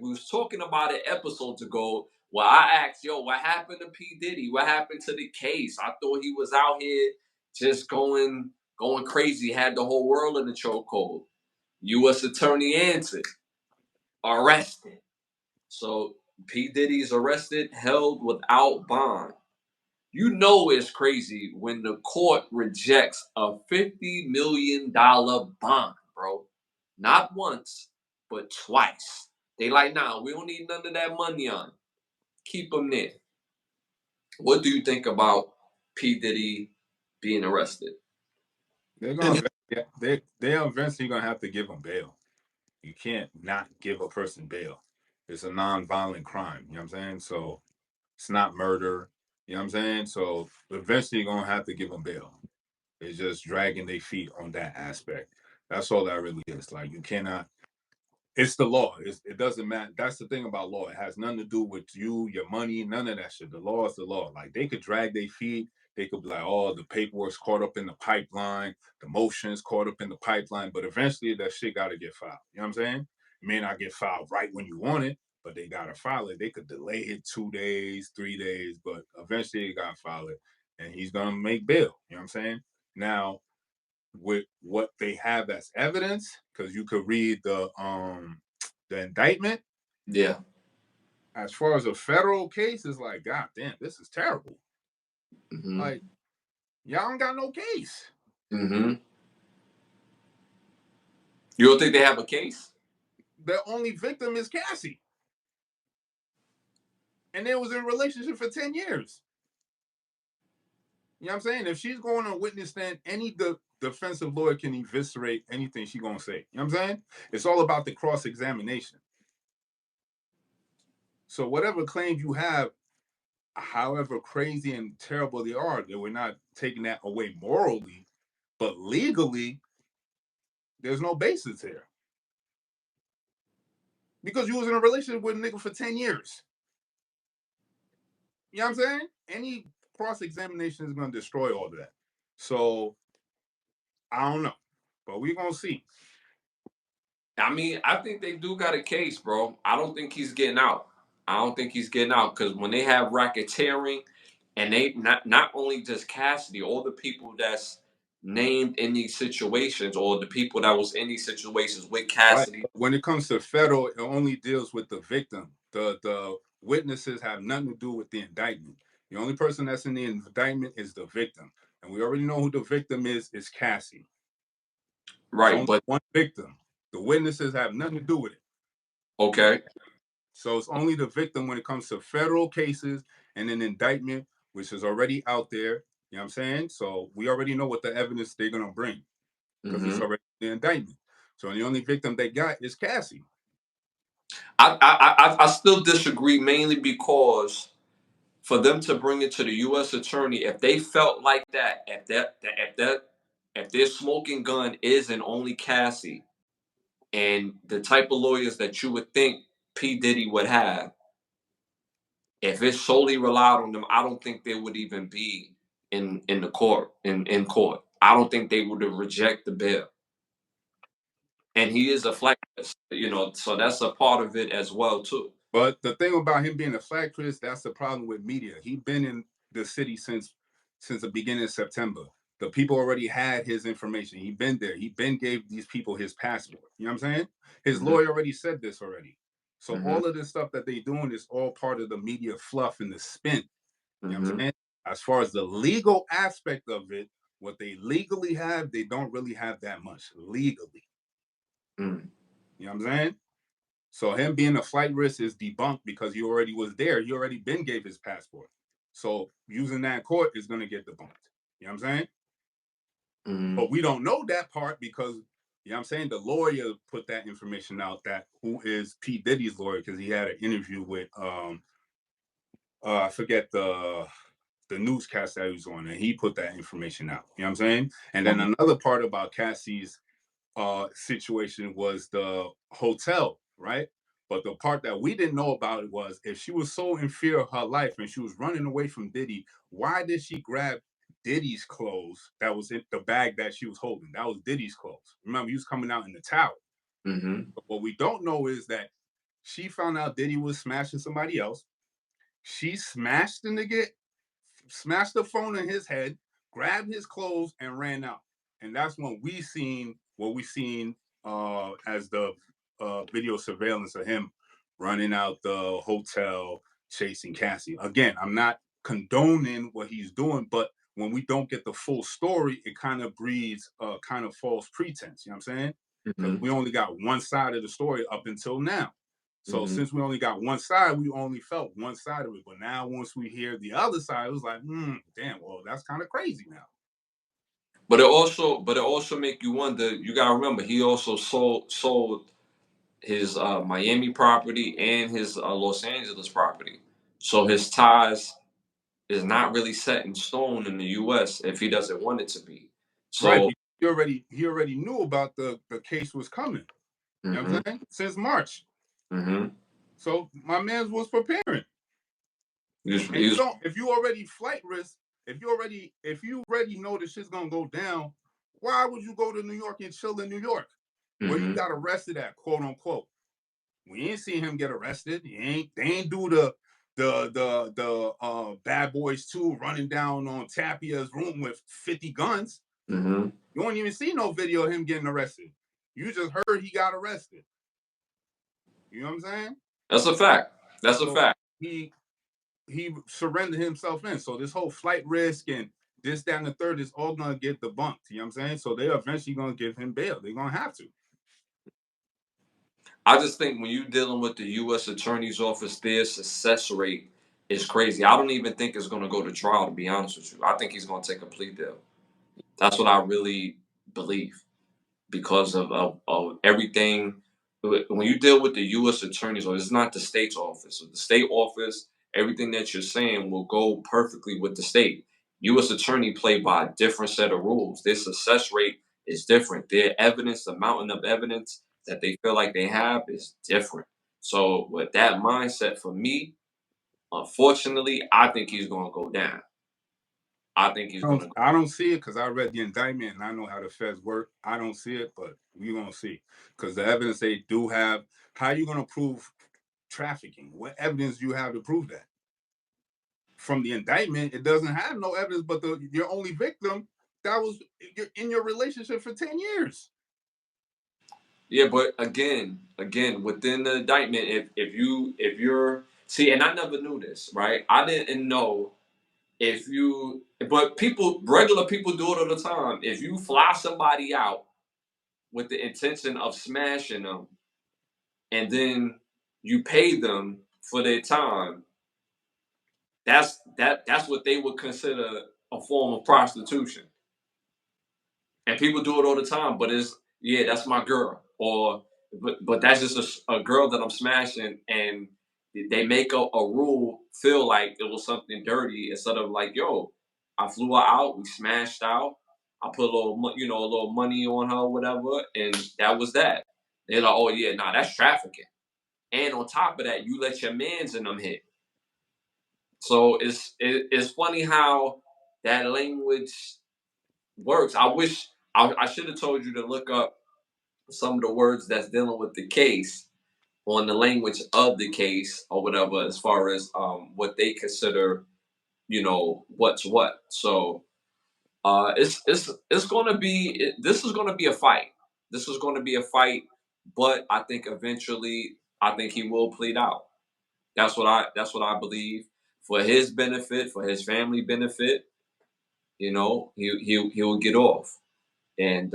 We was talking about it episodes ago where I asked, yo, what happened to P. Diddy? What happened to the case? I thought he was out here just going crazy, had the whole world in the chokehold. U.S. Attorney answered, arrested. So P. Diddy's arrested, held without bond. You know it's crazy when the court rejects a $50 million bond, bro. Not once, but twice. They like, nah, we don't need none of that money on. Keep him there. What do you think about P. Diddy being arrested? They're gonna they're eventually gonna have to give him bail. You can't not give a person bail. It's a non-violent crime. You know what I'm saying? So it's not murder. You know what I'm saying? So eventually you're gonna have to give them bail. It's just dragging their feet on that aspect. That's all that really is. Like you cannot. It's the law. It doesn't matter. That's the thing about law. It has nothing to do with you, your money, none of that shit. The law is the law. Like they could drag their feet. They could be like, oh, the paperwork's caught up in the pipeline. The motion's caught up in the pipeline. But eventually that shit got to get filed. You know what I'm saying? It may not get filed right when you want it, but they got to file it. They could delay it 2 days, 3 days, but eventually they got to file it. And he's going to make bail. You know what I'm saying? Now, with what they have as evidence, because you could read the indictment. Yeah. As far as a federal case, it's like, God damn, this is terrible. Mm-hmm. Like, y'all don't got no case. Mm-hmm. You don't think they have a case? The only victim is Cassie. And they was in a relationship for 10 years. You know what I'm saying? If she's going on witness stand, any defensive lawyer can eviscerate anything she's going to say. You know what I'm saying? It's all about the cross-examination. So whatever claims you have, however crazy and terrible they are, that we're not taking that away morally, but legally, there's no basis here. Because you was in a relationship with a nigga for 10 years. You know what I'm saying? Any cross-examination is going to destroy all of that. So, I don't know. But we're going to see. I mean, I think they do got a case, bro. I don't think he's getting out. I don't think he's getting out because when they have racketeering and they not only just Cassidy, all the people that's named in these situations or the people that was in these situations with Cassidy. Right. When it comes to federal, it only deals with the victim. The witnesses have nothing to do with the indictment. The only person that's in the indictment is the victim. And we already know who the victim is Cassie. Right, but one victim. The witnesses have nothing to do with it. Okay. So it's only the victim when it comes to federal cases and an indictment, which is already out there. You know what I'm saying? So we already know what the evidence they're going to bring because it's already the indictment. So the only victim they got is Cassie. I still disagree mainly because for them to bring it to the U.S. attorney, if they felt like that, if their smoking gun isn't only Cassie and the type of lawyers that you would think P. Diddy would have, if it solely relied on them, I don't think they would even be in the court in court. I don't think they would have reject the bail. And he is a flight risk, so that's a part of it as well too. But the thing about him being a flag twist, that's the problem with media. He's been in the city since the beginning of September. The people already had his information. He been there. He been gave these people his passport. You know what I'm saying? His lawyer already said this already. So all of this stuff that they doing is all part of the media fluff and the spin. You know what I'm saying? As far as the legal aspect of it, what they legally have, they don't really have that much legally. You know what I'm saying? So him being a flight risk is debunked because he already was there. He already been gave his passport. So using that court is going to get debunked. You know what I'm saying? But we don't know that part because, you know what I'm saying, the lawyer put that information out, that who is P. Diddy's lawyer, because he had an interview with, I forget the newscast that he was on, and he put that information out. You know what I'm saying? And then another part about Cassie's situation was the hotel, right? But the part that we didn't know about it was if she was so in fear of her life and she was running away from Diddy, why did she grab Diddy's clothes that was in the bag that she was holding? That was Diddy's clothes. Remember, he was coming out in the towel. But what we don't know is that She found out Diddy was smashing somebody else. She smashed the nigga, smashed the phone in his head, grabbed his clothes, and ran out. And that's when we seen what we seen as the video surveillance of him running out the hotel chasing Cassie. Again, I'm not condoning what he's doing, but when we don't get the full story, it kind of breeds a kind of false pretense. You know what I'm saying? Because we only got one side of the story up until now. So since we only got one side, we only felt one side of it. But now once we hear the other side, it was like, damn, well, that's kind of crazy now. But it also make you wonder. You gotta remember, he also sold his Miami property and his Los Angeles property. So his ties is not really set in stone in the U.S. if he doesn't want it to be. Right. So He already knew about the case was coming. You know what I'm saying? Since March. So my man was preparing. If you already flight risk, if you already know the shit's gonna go down, why would you go to New York and chill in New York? Where you got arrested at, quote unquote. We ain't seen him get arrested. They ain't do the Bad Boys 2 running down on Tapia's room with 50 guns. You don't even see no video of him getting arrested. You just heard he got arrested. You know what I'm saying? That's a fact. That's a fact. He surrendered himself in. So this whole flight risk and this, that, and the third is all gonna get debunked. You know what I'm saying? So they're eventually gonna give him bail. They're gonna have to. I just think when you're dealing with the U.S. Attorney's Office, their success rate is crazy. I don't even think it's going to go to trial, to be honest with you. I think he's going to take a plea deal. That's what I really believe because of everything. When you deal with the U.S. Attorney's Office, it's not the state's office. So the state office, everything that you're saying will go perfectly with the state. U.S. Attorney play by a different set of rules. Their success rate is different. Their evidence, the mountain of evidence that they feel like they have is different. So with that mindset, for me, unfortunately, I think he's going to go down. I think he's going to. I don't see it because I read the indictment and I know how the feds work. I don't see it, but we're gonna see because the evidence they do have. How are you gonna prove trafficking? What evidence do you have to prove that? From the indictment, it doesn't have no evidence, but your only victim that was in your relationship for 10 years. Yeah, but again, within the indictment, if you're see, and I never knew this, right? I didn't know but regular people do it all the time. If you fly somebody out with the intention of smashing them, and then you pay them for their time, that's what they would consider a form of prostitution. And people do it all the time, but that's my girl, but that's just a girl that I'm smashing, and they make a rule feel like it was something dirty instead of like, yo, I flew her out, we smashed out, I put a little money on her, whatever, and that was that. They're like, oh yeah, nah, that's trafficking, and on top of that, you let your mans in them hit. So it's funny how that language works. I wish I should have told you to look up some of the words that's dealing with the case on the language of the case or whatever, as far as what they consider, what's what. So it's going to be this is going to be a fight. This is going to be a fight, but I think eventually I think he will plead out. That's what I believe, for his benefit, for his family benefit. He will get off. And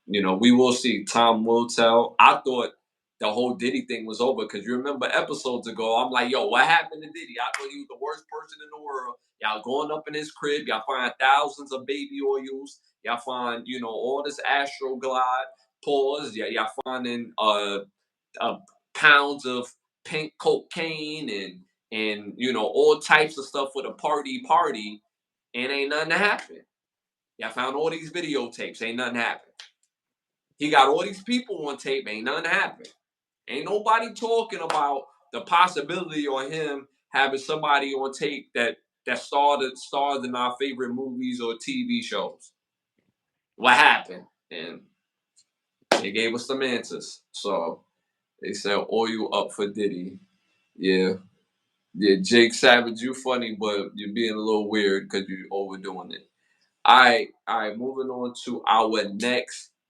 we will see. Time will tell. I thought the whole Diddy thing was over because you remember episodes ago, I'm like, yo, what happened to Diddy? I thought he was the worst person in the world. Y'all going up in his crib, y'all find thousands of baby oils, y'all find, all this Astroglide pause, y'all finding pounds of pink cocaine and all types of stuff for the party, and ain't nothing happen. Y'all found all these videotapes, ain't nothing happened. He got all these people on tape, ain't nothing happened. Ain't nobody talking about the possibility on him having somebody on tape that starred in our favorite movies or TV shows. What happened? And they gave us some answers. So They said oil up for Diddy. Yeah. Yeah, Jake Savage, you funny, but you're being a little weird because you're overdoing it. All right, moving on to our next